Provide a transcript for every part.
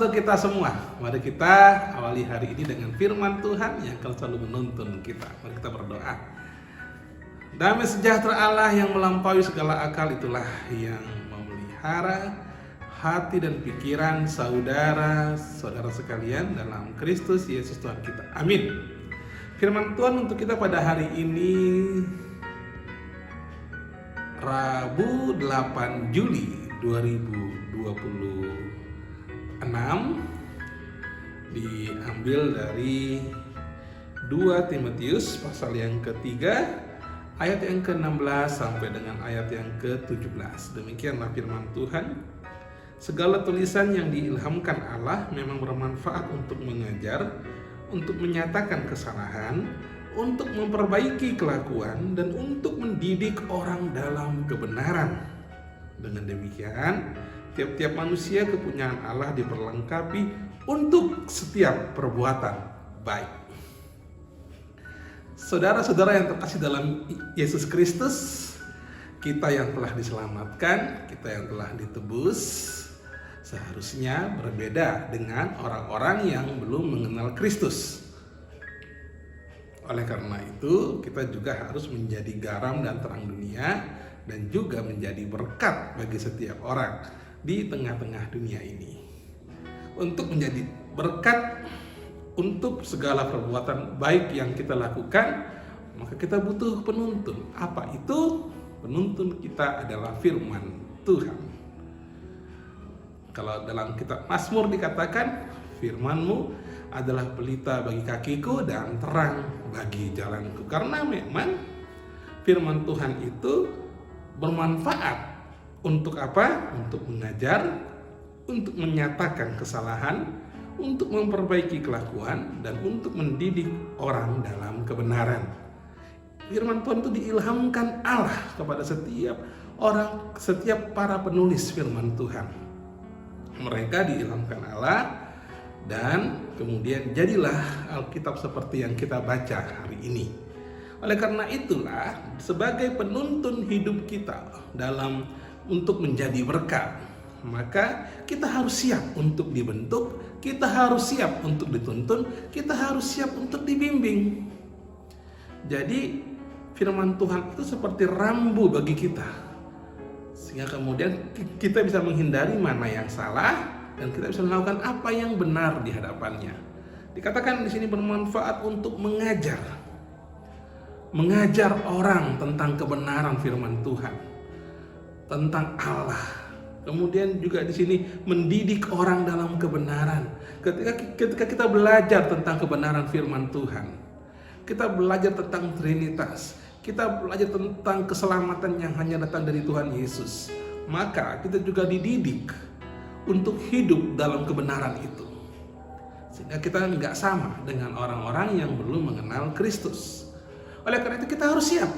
untuk kita semua. Mari kita awali hari ini dengan firman Tuhan yang akan selalu menuntun kita. Mari kita berdoa. Damai sejahtera Allah yang melampaui segala akal, itulah yang memelihara hati dan pikiran saudara-saudara sekalian dalam Kristus Yesus Tuhan kita. Amin. Firman Tuhan untuk kita pada hari ini, Rabu 8 Juli 2026, diambil dari 2 Timotius pasal yang ketiga, ayat yang ke-16 sampai dengan ayat yang ke-17. Demikianlah firman Tuhan. Segala tulisan yang diilhamkan Allah memang bermanfaat untuk mengajar, untuk menyatakan kesalahan, untuk memperbaiki kelakuan, dan untuk mendidik orang dalam kebenaran. Dengan demikian, tiap-tiap manusia kepunyaan Allah diperlengkapi untuk setiap perbuatan baik. Saudara-saudara yang terkasih dalam Yesus Kristus, kita yang telah diselamatkan, kita yang telah ditebus, seharusnya berbeda dengan orang-orang yang belum mengenal Kristus. Oleh karena itu, kita juga harus menjadi garam dan terang dunia, dan juga menjadi berkat bagi setiap orang di tengah-tengah dunia ini. Untuk menjadi berkat untuk segala perbuatan baik yang kita lakukan, maka kita butuh penuntun. Apa itu? Penuntun kita adalah firman Tuhan. Kalau dalam kitab Mazmur dikatakan, firman-Mu adalah pelita bagi kakiku dan terang bagi jalanku. Karena memang firman Tuhan itu bermanfaat untuk apa? Untuk mengajar, untuk menyatakan kesalahan, untuk memperbaiki kelakuan, dan untuk mendidik orang dalam kebenaran. Firman Tuhan itu diilhamkan Allah kepada setiap orang, setiap para penulis firman Tuhan. Mereka diilhamkan Allah, dan kemudian jadilah Alkitab seperti yang kita baca hari ini. Oleh karena itulah, sebagai penuntun hidup kita dalam untuk menjadi berkat, maka kita harus siap untuk dibentuk, kita harus siap untuk dituntun, kita harus siap untuk dibimbing. Jadi firman Tuhan itu seperti rambu bagi kita, sehingga kemudian kita bisa menghindari mana yang salah dan kita bisa melakukan apa yang benar di hadapannya. Dikatakan di sini bermanfaat untuk mengajar orang tentang kebenaran firman Tuhan, tentang Allah. Kemudian juga di sini mendidik orang dalam kebenaran. Ketika kita belajar tentang kebenaran firman Tuhan, kita belajar tentang Trinitas, kita belajar tentang keselamatan yang hanya datang dari Tuhan Yesus, maka kita juga dididik untuk hidup dalam kebenaran itu, sehingga kita nggak sama dengan orang-orang yang belum mengenal Kristus. Oleh karena itu kita harus siap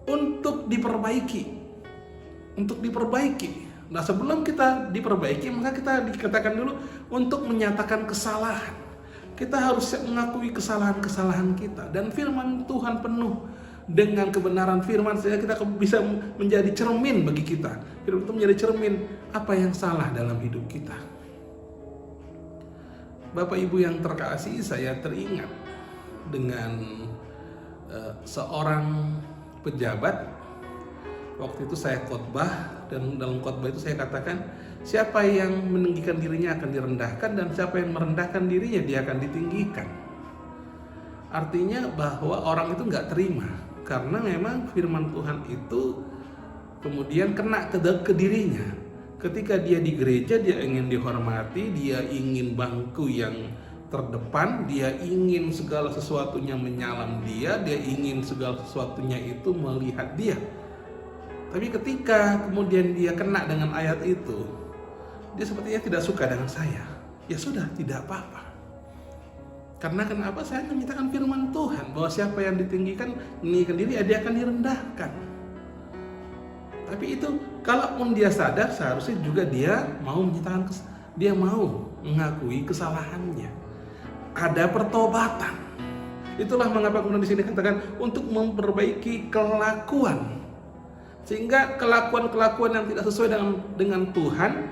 untuk diperbaiki. Nah, sebelum kita diperbaiki, maka kita dikatakan dulu untuk menyatakan kesalahan. Kita harus siap mengakui kesalahan-kesalahan kita. Dan firman Tuhan penuh dengan kebenaran firman, sehingga kita bisa menjadi cermin bagi kita. Firman itu menjadi cermin apa yang salah dalam hidup kita. Bapak Ibu yang terkasih, saya teringat dengan seorang pejabat. Waktu itu saya khotbah, dan dalam khotbah itu saya katakan, siapa yang meninggikan dirinya akan direndahkan, dan siapa yang merendahkan dirinya dia akan ditinggikan. Artinya bahwa orang itu nggak terima, karena memang firman Tuhan itu kemudian kena ke dirinya. Ketika dia di gereja, dia ingin dihormati, dia ingin bangku yang terdepan, dia ingin segala sesuatunya menyalam dia ingin segala sesuatunya itu melihat dia. Tapi ketika kemudian dia kena dengan ayat itu, dia sepertinya tidak suka dengan saya. Ya sudah, tidak apa-apa. Karena kenapa? Saya menyatakan firman Tuhan bahwa siapa yang meninggikan diri, dia akan direndahkan. Tapi itu, kalaupun dia sadar, seharusnya juga dia mau menyatakan, dia mau mengakui kesalahannya. Ada pertobatan. Itulah mengapa kemudian di sini katakan untuk memperbaiki kelakuan, sehingga kelakuan-kelakuan yang tidak sesuai dengan Tuhan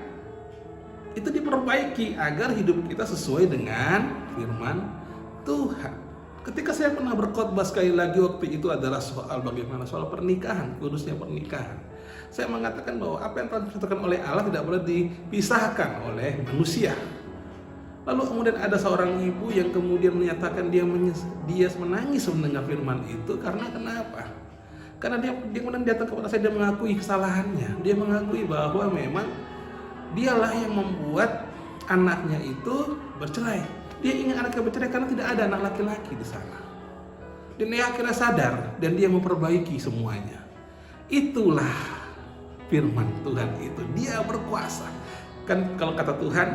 itu diperbaiki agar hidup kita sesuai dengan firman Tuhan. Ketika saya pernah berkhotbah sekali lagi waktu itu adalah soal pernikahan, kudusnya pernikahan. Saya mengatakan bahwa apa yang telah ditetapkan oleh Allah tidak boleh dipisahkan oleh manusia. Lalu kemudian ada seorang ibu yang kemudian menyatakan dia menangis mendengar firman itu karena kenapa? Karena dia kemudian datang kepada saya, dia mengakui kesalahannya. Dia mengakui bahwa memang dialah yang membuat anaknya itu bercerai. Dia ingin anaknya bercerai karena tidak ada anak laki-laki di sana. Dan dia akhirnya sadar dan dia memperbaiki semuanya. Itulah firman Tuhan itu. Dia berkuasa. Kan kalau kata Tuhan,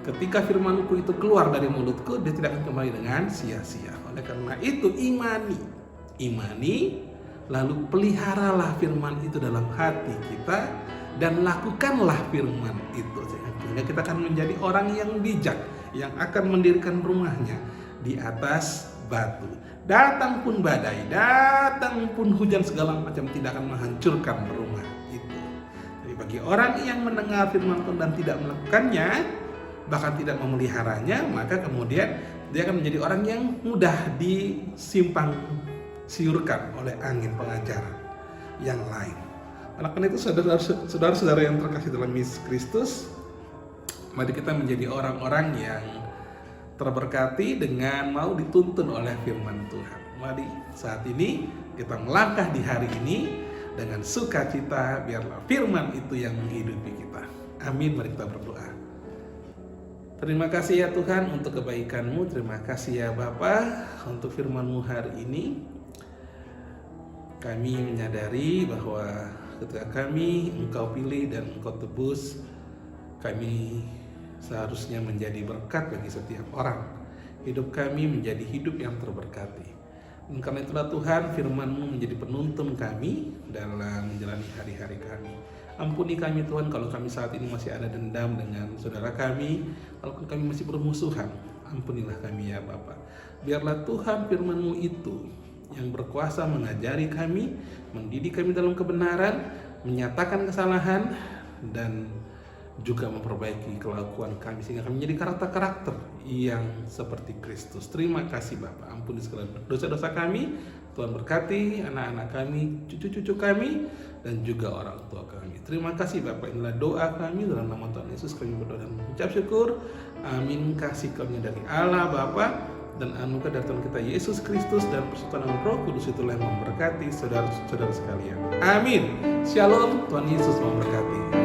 ketika firman-Ku itu keluar dari mulutku, dia tidak akan kembali dengan sia-sia. Oleh karena itu imani, lalu peliharalah firman itu dalam hati kita dan lakukanlah firman itu, sehingga kita akan menjadi orang yang bijak, yang akan mendirikan rumahnya di atas batu. Datang pun badai, datang pun hujan segala macam tidak akan menghancurkan rumah itu. Jadi bagi orang yang mendengar firman Tuhan dan tidak melakukannya, bahkan tidak memeliharanya, maka kemudian dia akan menjadi orang yang mudah disimpang siurkan oleh angin pengajaran yang lain. Oleh karena itu saudara-saudara yang terkasih dalam Yesus Kristus, mari kita menjadi orang-orang yang terberkati dengan mau dituntun oleh firman Tuhan. Mari saat ini kita melangkah di hari ini dengan sukacita, biarlah firman itu yang menghidupi kita. Amin, mari kita berdoa. Terima kasih ya Tuhan untuk kebaikan-Mu, terima kasih ya Bapa untuk firman-Mu hari ini. Kami menyadari bahwa ketika Engkau pilih dan Engkau tebus, kami seharusnya menjadi berkat bagi setiap orang. Hidup kami menjadi hidup yang terberkati. Dan karena itulah Tuhan, firman-Mu menjadi penuntun kami dalam menjalani hari-hari kami. Ampuni kami Tuhan kalau kami saat ini masih ada dendam dengan saudara kami, walaupun kami masih bermusuhan. Ampunilah kami ya Bapa. Biarlah Tuhan firman-Mu itu yang berkuasa mengajari kami, mendidik kami dalam kebenaran, menyatakan kesalahan, dan juga memperbaiki kelakuan kami sehingga kami menjadi karakter-karakter yang seperti Kristus. Terima kasih Bapa. Ampuni segala dosa-dosa kami. Tuhan berkati anak-anak kami, cucu-cucu kami, dan juga orang tua kami. Terima kasih Bapak. Inilah doa kami dalam nama Tuhan Yesus. Kami berdoa dan mengucap syukur. Amin. Kasih karunia dari Allah Bapa dan anugerah dari Tuhan kita Yesus Kristus dan persekutuan Roh Kudus itulah yang memberkati saudara-saudara sekalian. Amin. Shalom. Tuhan Yesus memberkati.